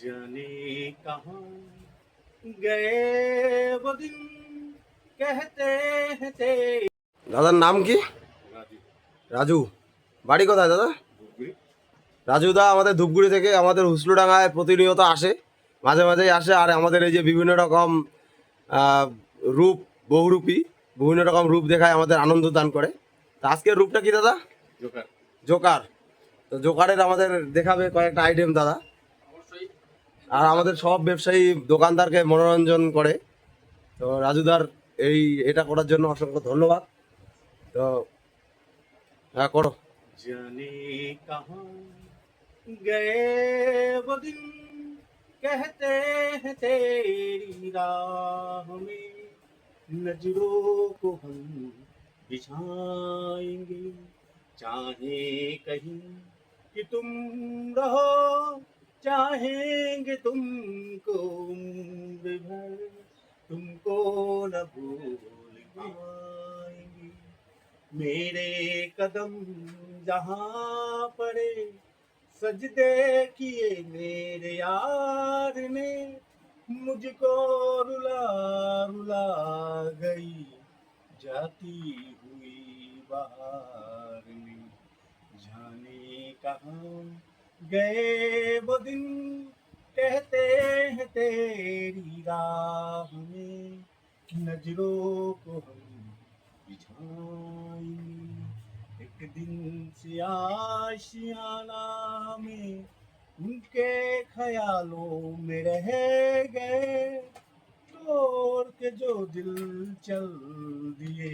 जाने कहाँ गए वो दिन कहते हैं तेरे। দাদার নাম কি? রাজু। রাজু। বাড়ি কোথায় দাদা? ধুপগুড়ি। রাজুদা আমাদের ধূপগুড়ি থেকে আমাদের হুসলুডাঙ্গায় প্রতিনিয়ত আসে, মাঝে মাঝেই আসে। আর আমাদের এই যে বিভিন্ন রকম রূপ, বহুরূপী বিভিন্ন রকম রূপ দেখায়, আমাদের আনন্দ দান করে। তা আজকের রূপটা কি দাদা? জোকার। জোকার। তো জোকারের আমাদের দেখাবে কয়েকটা আইটেম দাদা। আর আমাদের সব ব্যবসায়ী দোকানদারকে মনোরঞ্জন করে। তো রাজুদার এটা করার জন্য অসংখ্য ধন্যবাদ। তো হ্যাঁ, করো। जाने कहाँ गए वो दिन कहते हैं तेरी राह में नजरों को हम बिछाएंगे चाहे कहीं कि तुम रहो चाहेंगे तुमको उम्र भर तुमको न भूल पाएंगे मेरे कदम जहाँ पड़े सजदे किए मेरे यार ने मुझको रुला रुला गई जाती हुई बहार ने जाने कहाँ गए वो दिन कहते हैं तेरी राह में नजरों को हम बिछाएंगे एक दिन से आशियाना में उनके ख्यालों में रह गए तोड़ के जो दिल चल दिए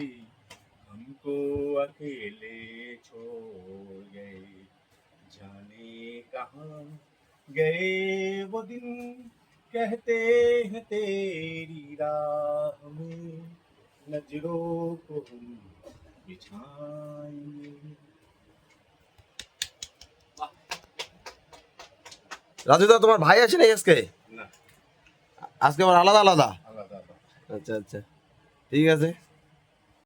हमको अकेले छोड़ गए जाने कहाँ गए वो दिन कहते हैं तेरी राह में नजरों को हम बिछाएंगे। রাজুদা, তোমার ভাই আছে নাকি আজকে? না, আজকে আবার আলাদা আলাদা? আলাদা আলাদা। আচ্ছা আচ্ছা, ঠিক আছে।